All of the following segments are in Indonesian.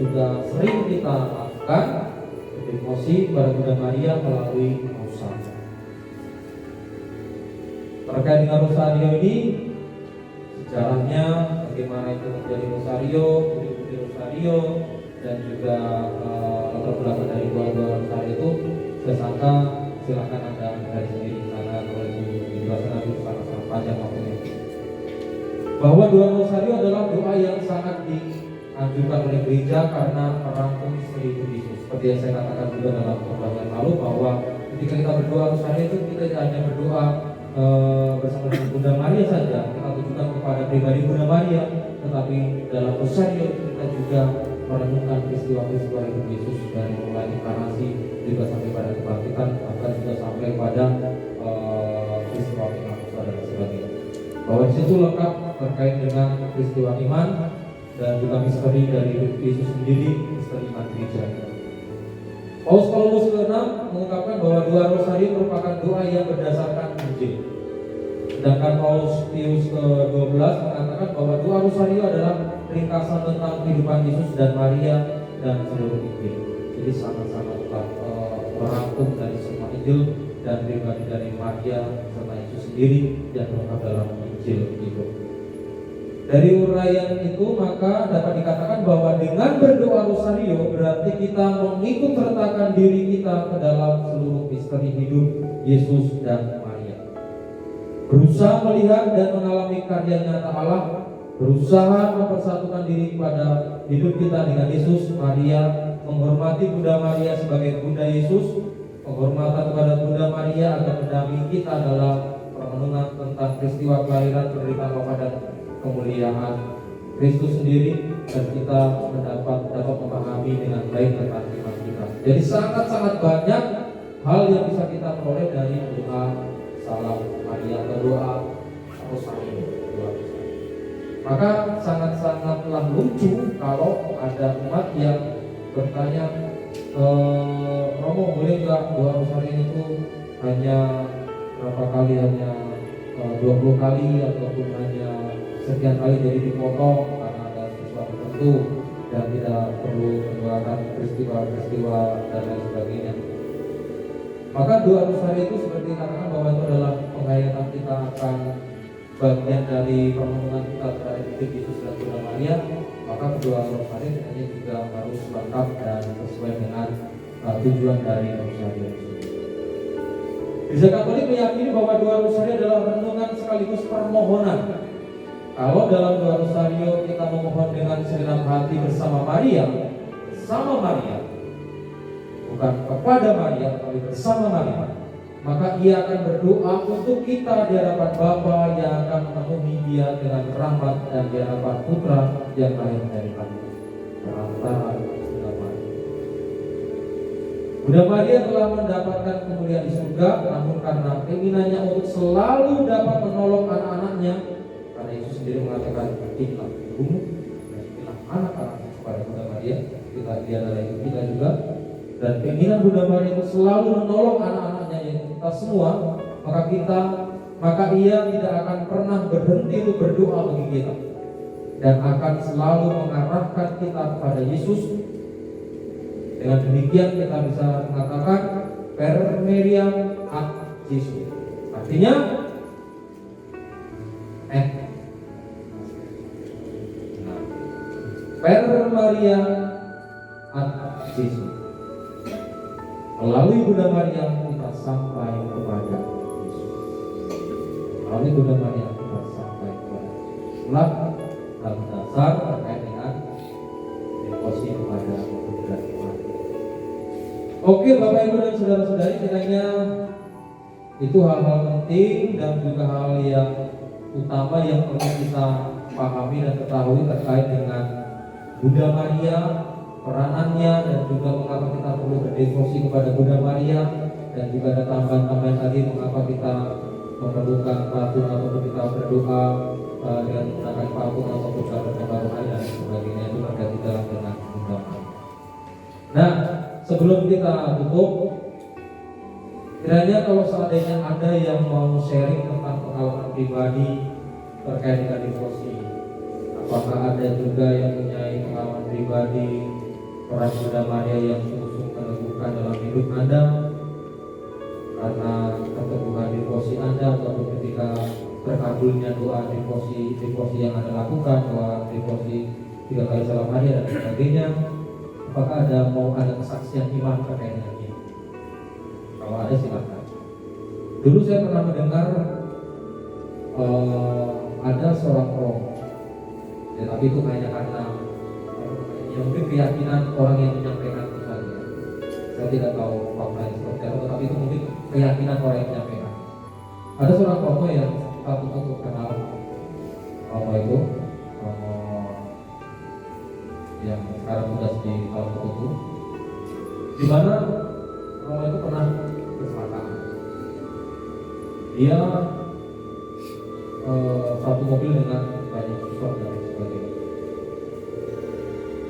juga sering kita lakukan devosi kepada Bunda Maria melalui rosario. Terkait dengan rosario ini, sejarahnya bagaimana itu menjadi rosario, budi-budi rosario, dan juga latar belakang dari dua rosario itu, saya sangka silakan Anda dari sendiri karena kalau itu dijelaskan nanti sangat panjang waktunya. Bahwa dua rosario adalah doa yang sangat dianjurkan oleh gereja karena merangkum misteri hidup Yesus. Seperti yang saya katakan juga dalam khotbah yang lalu, bahwa ketika kita berdoa rosario itu kita tidak hanya berdoa bersama dengan Bunda Maria saja, kita tujukan kepada pribadi Bunda Maria, tetapi dalam rosario kita juga merenungkan peristiwa-peristiwa hidup Yesus dari mulai inkarnasi juga sampai pada kebangkitan, bahkan juga sampai pada peristiwa Pentekosta dan sebagainya. Bahwa di situ lengkap terkait dengan peristiwa iman dan juga misteri dari hidup Yesus sendiri, misteri iman gereja. Paus ke-6 mengungkapkan bahwa dua rosario merupakan doa yang berdasarkan Injil. Sedangkan Paus Pius ke-12 mengatakan bahwa doa rosario adalah ringkasan tentang kehidupan Yesus dan Maria dan seluruh Injil. Jadi sangat-sangat merangkum dari semua Injil dan pribadi dari Maria serta Yesus sendiri yang terungkap dalam Injil itu. Dari uraian itu maka dapat dikatakan bahwa dengan berdoa rosario berarti kita mengikut sertakan diri kita ke dalam seluruh misteri hidup Yesus dan Maria. Berusaha melihat dan mengalami karya nyata Allah, berusaha mempersatukan diri pada hidup kita dengan Yesus, Maria, menghormati Bunda Maria sebagai Bunda Yesus, penghormatan kepada Bunda Maria akan mendampingi kita dalam permenungan tentang peristiwa kelahiran, penderitaan, wafat dan kemuliaan Kristus sendiri, dan kita dapat memahami dengan baik tentang iman kita. Jadi sangat-sangat banyak hal yang bisa kita peroleh dari doa Salam Maria atau doa rosario. Maka sangat-sangatlah lucu kalau ada umat yang bertanya, Romo boleh nggak doa rosario itu hanya berapa kali, hanya 20 kali ataupun hanya sekian kali jadi dipotong karena ada sesuatu tertentu dan tidak perlu mendoakan peristiwa-peristiwa dan lain sebagainya. Maka doa rosario itu seperti dikatakan bahwa itu adalah penghayatan kita akan bagian dari permenungan kita terhadap hidup Yesus dan Bunda Maria. Maka doa rosario sebenarnya juga harus lengkap dan sesuai dengan tujuan dari rosario. Gereja Katolik meyakini bahwa doa rosario adalah renungan sekaligus permohonan. Kalau dalam doa rosario kita memohon dengan segenap hati bersama Maria, bukan kepada Maria, tapi bersama Maria, maka ia akan berdoa untuk kita di hadapan Bapa yang akan memenuhi dia dengan rahmat dan di hadapan Putra yang lahir dari hati. Perantara Bunda Maria. Bunda Maria telah mendapatkan kemuliaan di surga, namun karena keinginannya untuk selalu dapat menolong anak-anaknya, karena Yesus sendiri mengatakan, "Inilah ibumu dan inilah anak-anaknya," kepada Bunda Maria, dia adalah ibu kita juga. Dan keinginan Bunda Maria itu selalu menolong anak-anaknya yang kita semua, maka ia tidak akan pernah berhenti untuk berdoa bagi kita dan akan selalu mengarahkan kita kepada Yesus. Dengan demikian kita bisa mengatakan per Mariam ad Jesu, artinya per Maria ad Jesu. Melalui Bunda Maria kita sampai kepada Yesus. Melalui Bunda Maria kita sampai kepada Yesus. Itulah hal dasar terkait dengan devosi kepada Bunda Maria. Oke, Bapak Ibu dan saudara-saudari, kiranya itu hal-hal penting dan juga hal yang utama yang perlu kita pahami dan ketahui terkait dengan Bunda Maria, peranannya, dan juga mengapa kita perlu berdevosi kepada Bunda Maria, dan juga ada tambahan-tambahan tadi mengapa kita memerlukan patung ataupun kita berdoa dengan menggunakan patung ataupun gambar-gambar rohani dan sebagainya. Itu terkait dengan Bunda Maria. Nah, sebelum kita tutup, kiranya kalau seandainya ada yang mau sharing tentang pengalaman pribadi terkait dengan devosi, apakah ada juga yang punya pengalaman pribadi orang Bunda Maria yang sungguh meneguhkan dalam hidup Anda, karena keteguhan devosi Anda, atau ketika terkabulnya doa devosi yang Anda lakukan, doa devosi 3 kali salam Maria dan sebagainya. Apakah mau ada kesaksian iman terkait dengan ini? Kalau ada silakan. Dulu saya pernah mendengar ada seorang roh, ya, tapi itu hanya karena mungkin keyakinan orang yang menyampaikan itu saja. Saya tidak tahu faktanya seperti apa, tapi itu mungkin keyakinan orang yang menyampaikan. Ada seorang romo yang kita tutup kenal, romo itu romo yang sekarang sudah di tahun ke-7, di mana romo itu pernah kecelakaan. Dia satu mobil dengan banyak siswa dan sebagainya.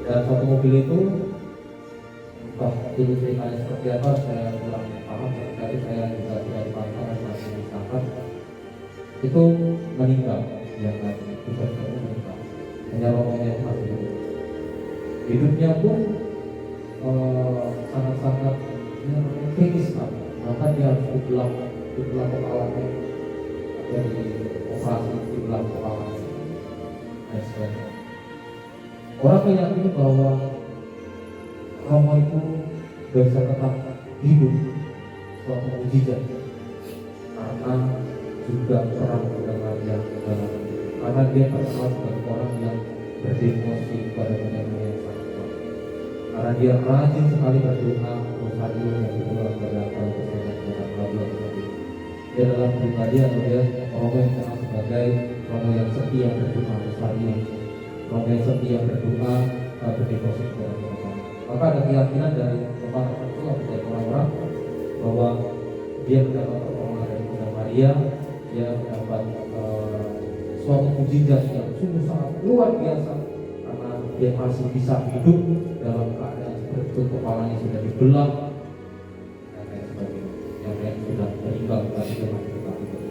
Dan satu mobil itu entah dulu ceritanya seperti apa, saya kurang paham, tapi saya juga tidak paham dan masih misalkan itu meninggal, yang bisa meninggal. Hanya romonya itu masih hidup. Hidupnya pun sangat-sangat kritis, bahkan dia harus dibelah kepalanya, atau dioperasi dibelah kepalanya dan sebagainya. Orang meyakini bahwa romo itu bisa tetap hidup, suatu mukjizat, karena juga perang dengan yang dalam, karena dia terkenal sebagai orang yang berdevosi kepada Bunda yang sangat kuat, karena dia rajin sekali berdoa rosario yang kedua pada tahun ke-9 dia dalam pribadi, atau dia romo yang terkenal sebagai romo yang setia berdoa rosario, romo yang setia berdoa berdevosi kepada Tuhan. Maka ada keyakinan dari tempat tertentu atau dari orang-orang bahwa dia mendapat pertolongan dari Bunda Maria, dia mendapat suatu mukjizat yang sungguh sangat luar biasa, karena dia masih bisa hidup dalam keadaan seperti itu, kepalanya sudah dibelah dan lain sebagainya, yang lain sudah meninggal tapi dia masih tetap hidup.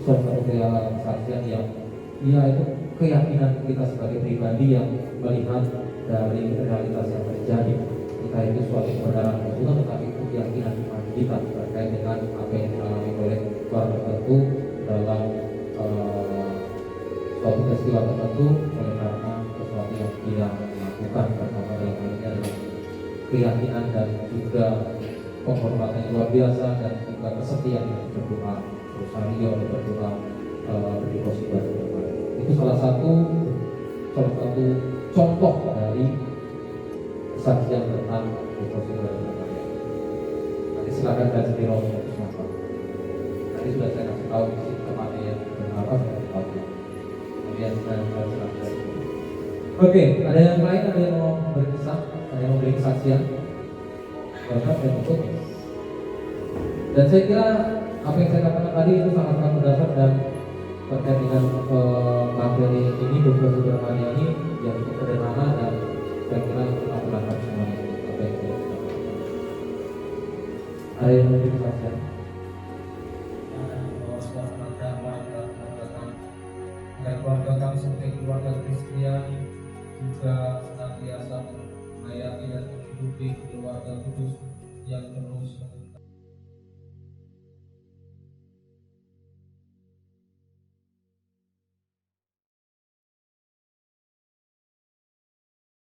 Suatu kesaksian yang itu keyakinan kita sebagai pribadi yang melihat dari realitas yang terjadi. Kita itu suatu kebenaran Tuhan, tetapi itu keyakinan iman kita terkait dengan apa yang dialami oleh orang tertentu dalam suatu peristiwa tertentu, oleh karena sesuatu yang dia lakukan, pertama dalam hal ini adalah keyakinan dan juga penghormatan yang luar biasa, dan juga kesetiaan yang berdoa rosario, berdoa berdevosi kepada Tuhan. Itu salah satu contoh dari kesaksian tentang devosi kepada Tuhan. Nanti silakan baca di Roma 1. Tadi sudah saya kasih tahu di sini tempatnya yang benar, saya kasih tahu. Kemudian saya silakan. Oke, ada yang lain, ada yang mau berkisah, ada yang mau beri kesaksian? Bapak saya tutup. Dan saya kira apa yang saya katakan tadi itu sangat berdasar dan terkait dengan materi ini, Dr. Subramania ini yang sederhana, dan saya kira kita berangkat semuanya. Apa yang saya katakan? Ada yang mau kesaksian? Dan keluarga kami sebagai keluarga Kristian juga senantiasa menghayati dan menghidupi keluarga kudus yang terus